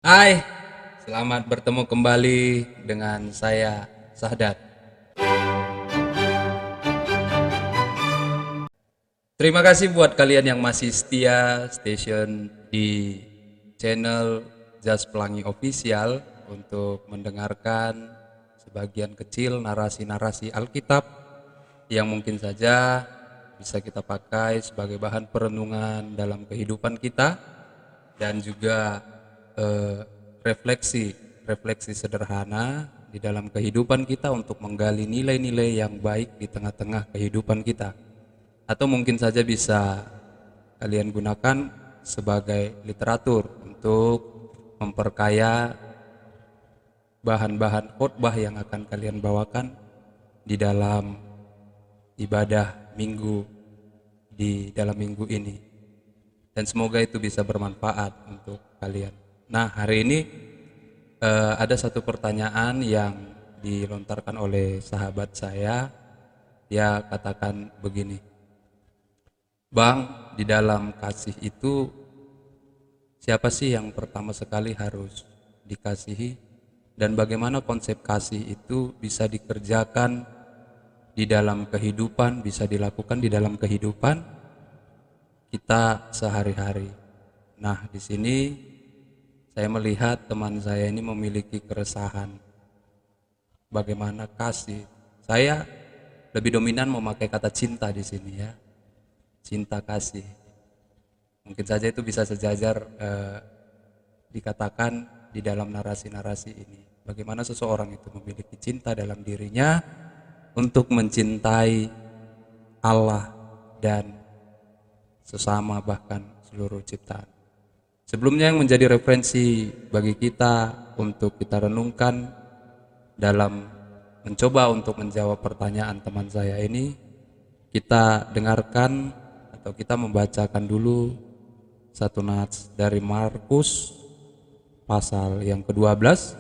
Hai, selamat bertemu kembali dengan saya Sahdat. Terima kasih buat kalian yang masih setia station di channel Jas Pelangi Official untuk mendengarkan sebagian kecil narasi-narasi Alkitab yang mungkin saja bisa kita pakai sebagai bahan perenungan dalam kehidupan kita dan juga eh, refleksi refleksi sederhana di dalam kehidupan kita untuk menggali nilai-nilai yang baik di tengah-tengah kehidupan kita, atau mungkin saja bisa kalian gunakan sebagai literatur untuk memperkaya bahan-bahan khotbah yang akan kalian bawakan di dalam ibadah minggu di dalam minggu ini, dan semoga itu bisa bermanfaat untuk kalian. Nah, hari ini ada satu pertanyaan yang dilontarkan oleh sahabat saya. Dia katakan begini, Bang, di dalam kasih itu siapa sih yang pertama sekali harus dikasihi, dan bagaimana konsep kasih itu bisa dikerjakan di dalam kehidupan, bisa dilakukan di dalam kehidupan kita sehari-hari. Nah, di sini saya melihat teman saya ini memiliki keresahan bagaimana kasih. Saya lebih dominan memakai kata cinta di sini ya, cinta kasih. Mungkin saja itu bisa sejajar dikatakan di dalam narasi-narasi ini. Bagaimana seseorang itu memiliki cinta dalam dirinya untuk mencintai Allah dan sesama, bahkan seluruh ciptaan. Sebelumnya, yang menjadi referensi bagi kita untuk kita renungkan dalam mencoba untuk menjawab pertanyaan teman saya ini, kita dengarkan atau kita membacakan dulu satu nats dari Markus pasal yang ke-12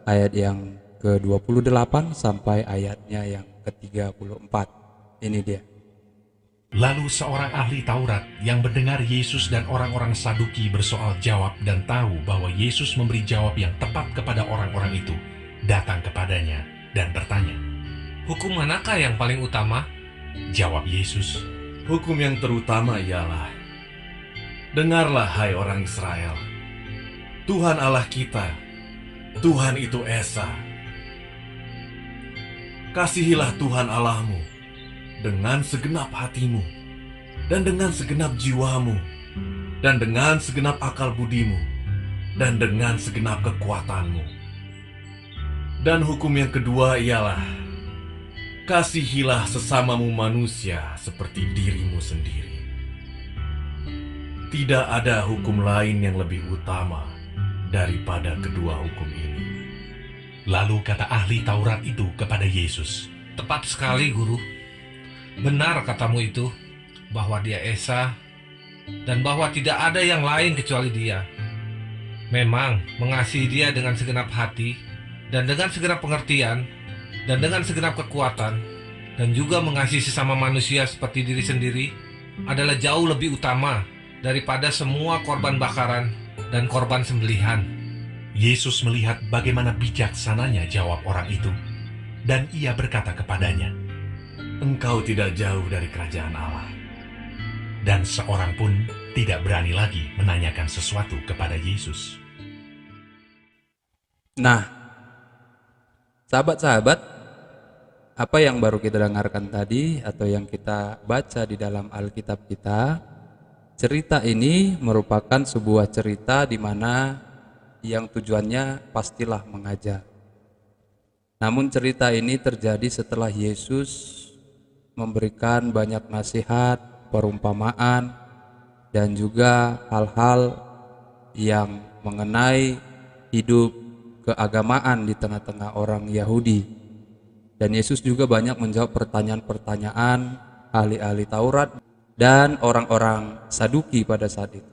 ayat yang ke-28 sampai ayatnya yang ke-34. Ini dia. Lalu seorang ahli Taurat yang mendengar Yesus dan orang-orang Saduki bersoal jawab dan tahu bahwa Yesus memberi jawab yang tepat kepada orang-orang itu, datang kepadanya dan bertanya, "Hukum manakah yang paling utama?" Jawab Yesus, Hukum yang terutama ialah, dengarlah hai orang Israel, Tuhan Allah kita, Tuhan itu Esa. Kasihilah Tuhan Allahmu dengan segenap hatimu, dan dengan segenap jiwamu, dan dengan segenap akal budimu, dan dengan segenap kekuatanmu. Dan hukum yang kedua ialah, kasihilah sesamamu manusia seperti dirimu sendiri. Tidak ada hukum lain yang lebih utama daripada kedua hukum ini. lalu kata ahli Taurat itu kepada Yesus, Tepat sekali, Guru. Benar katamu itu, bahwa dia Esa, dan bahwa tidak ada yang lain kecuali dia. Memang mengasihi dia dengan segenap hati, dan dengan segenap pengertian, dan dengan segenap kekuatan, dan juga mengasihi sesama manusia seperti diri sendiri, adalah jauh lebih utama daripada semua korban bakaran dan korban sembelihan. Yesus melihat bagaimana bijaksananya jawab orang itu, dan ia berkata kepadanya, Engkau tidak jauh dari kerajaan Allah. dan seorang pun tidak berani lagi menanyakan sesuatu kepada Yesus. Nah, sahabat-sahabat, apa yang baru kita dengarkan tadi atau yang kita baca di dalam Alkitab kita, cerita ini merupakan sebuah cerita di mana yang tujuannya pastilah mengajar. Namun cerita ini terjadi setelah Yesus memberikan banyak nasihat, perumpamaan, dan juga hal-hal yang mengenai hidup keagamaan di tengah-tengah orang Yahudi. Dan Yesus juga banyak menjawab pertanyaan-pertanyaan ahli-ahli Taurat dan orang-orang Saduki pada saat itu.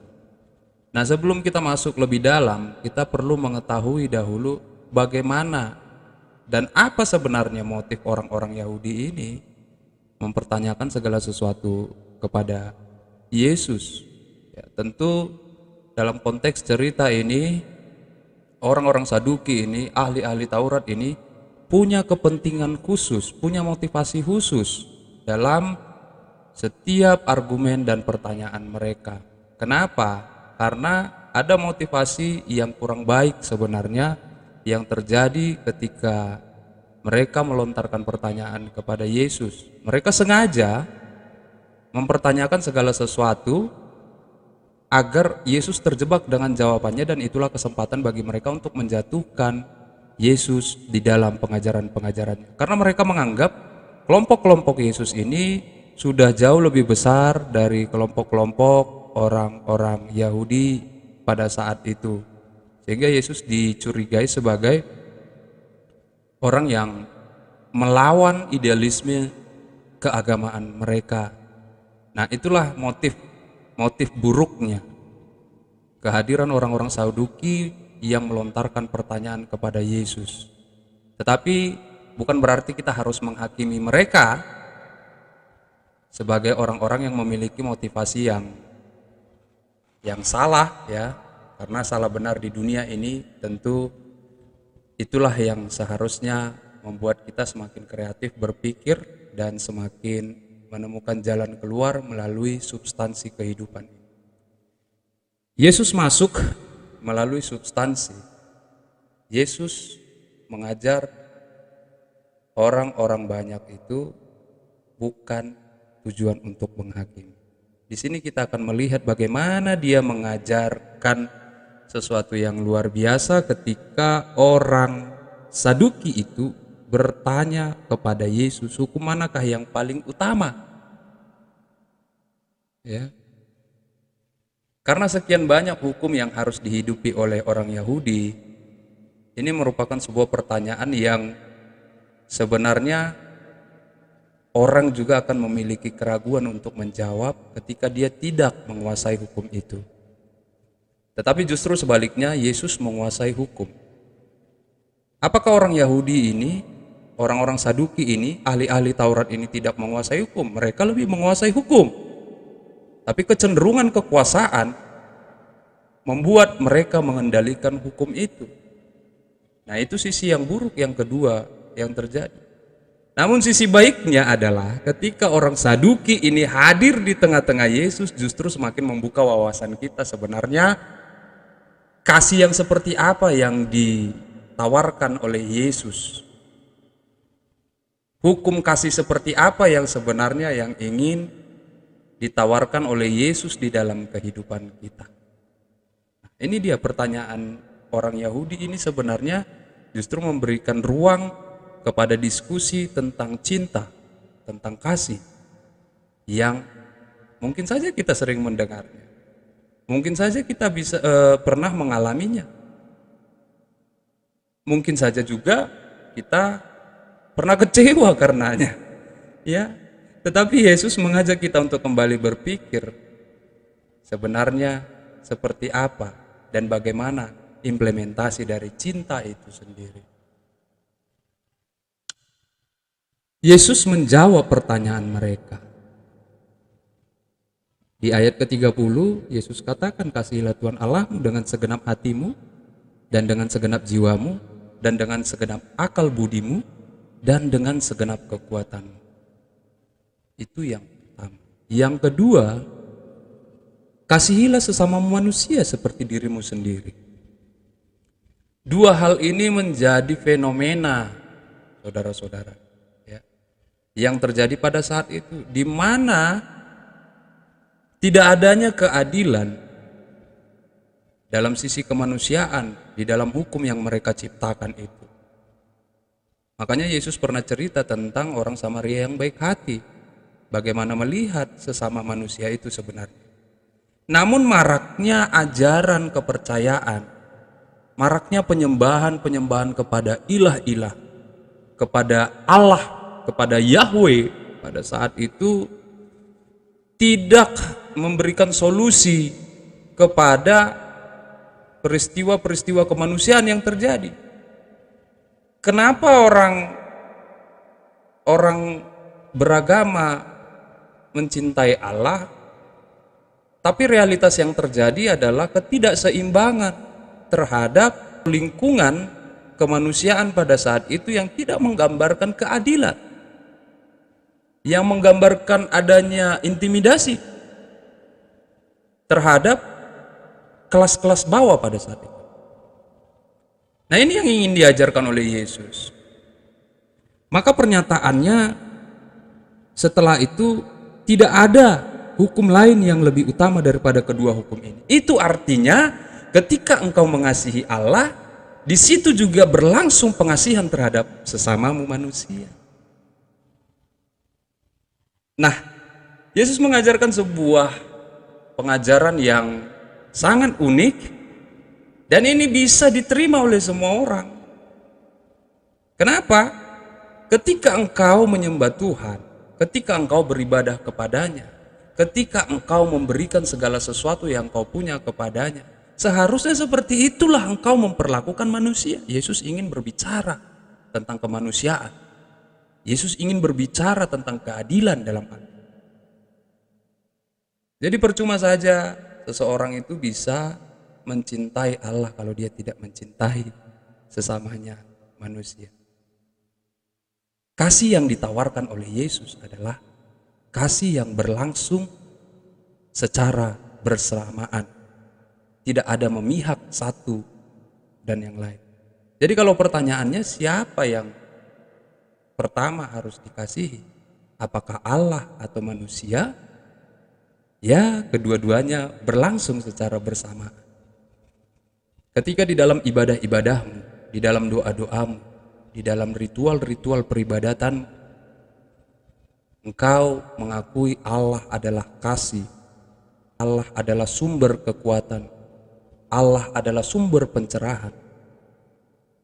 Nah, sebelum kita masuk lebih dalam, kita perlu mengetahui dahulu bagaimana dan apa sebenarnya motif orang-orang Yahudi ini mempertanyakan segala sesuatu kepada Yesus. Ya, tentu dalam konteks cerita ini orang-orang Saduki ini, ahli-ahli Taurat ini punya kepentingan khusus, punya motivasi khusus dalam setiap argumen dan pertanyaan mereka. Kenapa? Karena ada motivasi yang kurang baik sebenarnya yang terjadi ketika mereka melontarkan pertanyaan kepada Yesus. Mereka sengaja mempertanyakan segala sesuatu agar Yesus terjebak dengan jawabannya, dan itulah kesempatan bagi mereka untuk menjatuhkan Yesus di dalam pengajaran-pengajarannya. Karena mereka menganggap kelompok-kelompok Yesus ini sudah jauh lebih besar dari kelompok-kelompok orang-orang Yahudi pada saat itu. Sehingga Yesus dicurigai sebagai orang yang melawan idealisme keagamaan mereka. Nah, itulah motif buruknya kehadiran orang-orang Saduki yang melontarkan pertanyaan kepada Yesus. Tetapi bukan berarti kita harus menghakimi mereka sebagai orang-orang yang memiliki motivasi yang salah, ya. Karena salah benar di dunia ini tentu itulah yang seharusnya membuat kita semakin kreatif berpikir dan semakin menemukan jalan keluar melalui substansi kehidupan. Yesus masuk melalui substansi. Yesus mengajar orang-orang banyak itu bukan tujuan untuk menghakimi. Di sini kita akan melihat bagaimana dia mengajarkan sesuatu yang luar biasa ketika orang Saduki itu bertanya kepada Yesus, hukum manakah yang paling utama? Ya. Karena sekian banyak hukum yang harus dihidupi oleh orang Yahudi, ini merupakan sebuah pertanyaan yang sebenarnya orang juga akan memiliki keraguan untuk menjawab ketika dia tidak menguasai hukum itu. Tetapi justru sebaliknya, Yesus menguasai hukum. Apakah orang Yahudi ini, orang-orang Saduki ini, ahli-ahli Taurat ini tidak menguasai hukum? Mereka lebih menguasai hukum. Tapi kecenderungan kekuasaan membuat mereka mengendalikan hukum itu. Nah, itu sisi yang buruk yang kedua yang terjadi. Namun sisi baiknya adalah ketika orang Saduki ini hadir di tengah-tengah Yesus, justru semakin membuka wawasan kita sebenarnya kasih yang seperti apa yang ditawarkan oleh Yesus. Hukum kasih seperti apa yang sebenarnya yang ingin ditawarkan oleh Yesus di dalam kehidupan kita. Ini dia pertanyaan orang Yahudi ini sebenarnya justru memberikan ruang kepada diskusi tentang cinta, tentang kasih yang mungkin saja kita sering mendengarnya. Mungkin saja kita bisa pernah mengalaminya. Mungkin saja juga kita pernah kecewa karenanya. Ya, tetapi Yesus mengajak kita untuk kembali berpikir sebenarnya seperti apa dan bagaimana implementasi dari cinta itu sendiri. Yesus menjawab pertanyaan mereka. Di ayat ke-30, Yesus katakan, kasihilah Tuhan Allahmu dengan segenap hatimu, dan dengan segenap jiwamu, dan dengan segenap akal budimu, dan dengan segenap kekuatanmu. Itu yang pertama. Yang kedua, kasihilah sesama manusia seperti dirimu sendiri. Dua hal ini menjadi fenomena, saudara-saudara, ya, yang terjadi pada saat itu, di mana tidak adanya keadilan dalam sisi kemanusiaan di dalam hukum yang mereka ciptakan itu. Makanya Yesus pernah cerita tentang orang Samaria yang baik hati, bagaimana melihat sesama manusia itu sebenarnya. Namun maraknya ajaran kepercayaan, maraknya penyembahan kepada ilah-ilah, kepada Allah, kepada Yahweh pada saat itu tidak memberikan solusi kepada peristiwa-peristiwa kemanusiaan yang terjadi. Kenapa orang beragama mencintai Allah, tapi realitas yang terjadi adalah ketidakseimbangan terhadap lingkungan kemanusiaan pada saat itu yang tidak menggambarkan keadilan, yang menggambarkan adanya intimidasi terhadap kelas-kelas bawah pada saat itu. Nah, ini yang ingin diajarkan oleh Yesus. Maka pernyataannya setelah itu tidak ada hukum lain yang lebih utama daripada kedua hukum ini. Itu artinya ketika engkau mengasihi Allah, di situ juga berlangsung pengasihan terhadap sesamamu manusia. Nah, Yesus mengajarkan sebuah pengajaran yang sangat unik, dan ini bisa diterima oleh semua orang. Kenapa? Ketika engkau menyembah Tuhan, ketika engkau beribadah kepadanya, ketika engkau memberikan segala sesuatu yang engkau punya kepadanya, seharusnya seperti itulah engkau memperlakukan manusia. Yesus ingin berbicara tentang kemanusiaan. Yesus ingin berbicara tentang keadilan dalam hal. Jadi percuma saja seseorang itu bisa mencintai Allah kalau dia tidak mencintai sesamanya manusia. Kasih yang ditawarkan oleh Yesus adalah kasih yang berlangsung secara bersamaan. Tidak ada memihak satu dan yang lain. Jadi kalau pertanyaannya siapa yang pertama harus dikasihi? Apakah Allah atau manusia? Ya, kedua-duanya berlangsung secara bersamaan. Ketika di dalam ibadah-ibadahmu, di dalam doa-doamu, di dalam ritual-ritual peribadatan, engkau mengakui Allah adalah kasih, Allah adalah sumber kekuatan, Allah adalah sumber pencerahan,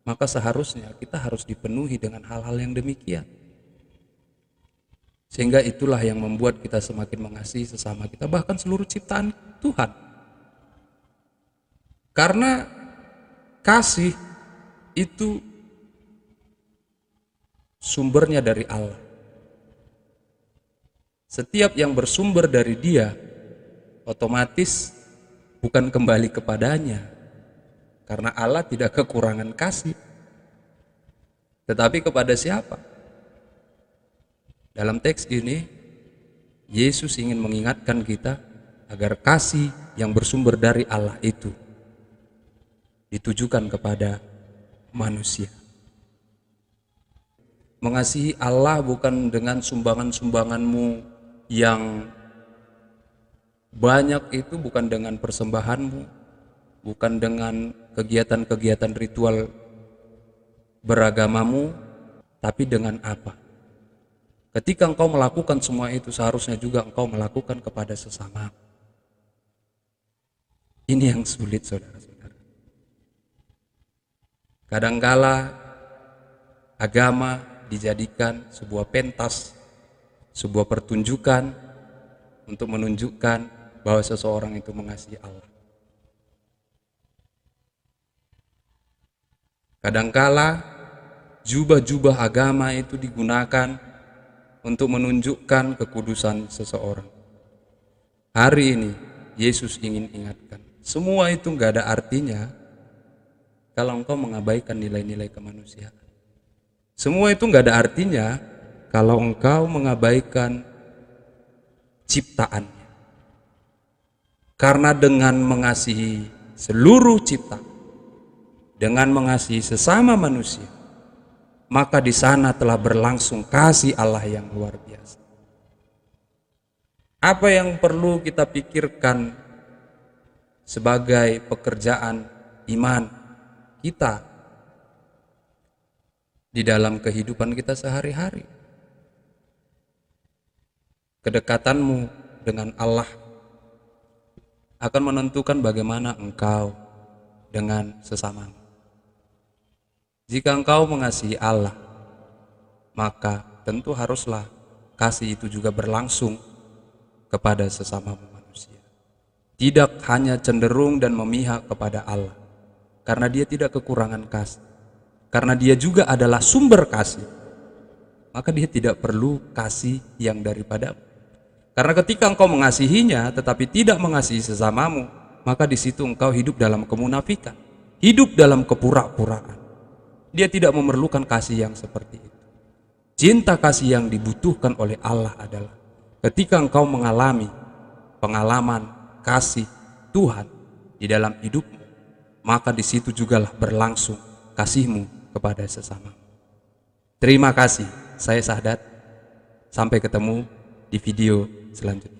maka seharusnya kita harus dipenuhi dengan hal-hal yang demikian. Sehingga itulah yang membuat kita semakin mengasihi sesama kita, bahkan seluruh ciptaan Tuhan. Karena kasih itu sumbernya dari Allah. Setiap yang bersumber dari Dia otomatis bukan kembali kepadanya, karena Allah tidak kekurangan kasih. Tetapi kepada siapa? Dalam teks ini Yesus ingin mengingatkan kita agar kasih yang bersumber dari Allah itu ditujukan kepada manusia. Mengasihi Allah bukan dengan sumbangan-sumbanganmu yang banyak, itu bukan dengan persembahanmu, bukan dengan kegiatan-kegiatan ritual beragamamu, tapi dengan apa? Ketika engkau melakukan semua itu, seharusnya juga engkau melakukan kepada sesama. Ini yang sulit, saudara-saudara. Kadangkala agama dijadikan sebuah pentas, sebuah pertunjukan untuk menunjukkan bahwa seseorang itu mengasihi Allah. Kadangkala jubah-jubah agama itu digunakan untuk menunjukkan kekudusan seseorang. Hari ini Yesus ingin ingatkan, semua itu gak ada artinya kalau engkau mengabaikan nilai-nilai kemanusiaan. Semua itu gak ada artinya kalau engkau mengabaikan ciptaannya. Karena dengan mengasihi seluruh ciptaan, dengan mengasihi sesama manusia, maka di sana telah berlangsung kasih Allah yang luar biasa. Apa yang perlu kita pikirkan sebagai pekerjaan iman kita di dalam kehidupan kita sehari-hari? Kedekatanmu dengan Allah akan menentukan bagaimana engkau dengan sesamamu. Jika engkau mengasihi Allah, maka tentu haruslah kasih itu juga berlangsung kepada sesamamu manusia. Tidak hanya cenderung dan memihak kepada Allah, karena Dia tidak kekurangan kasih, karena Dia juga adalah sumber kasih, maka Dia tidak perlu kasih yang daripadamu. Karena ketika engkau mengasihinya tetapi tidak mengasihi sesamamu, maka di situ engkau hidup dalam kemunafikan. hidup dalam kepura-puraan. Dia tidak memerlukan kasih yang seperti itu. Cinta kasih yang dibutuhkan oleh Allah adalah ketika engkau mengalami pengalaman kasih Tuhan di dalam hidupmu, maka di situ jugalah berlangsung kasihmu kepada sesama. Terima kasih, saya Sahdat. Sampai ketemu di video selanjutnya.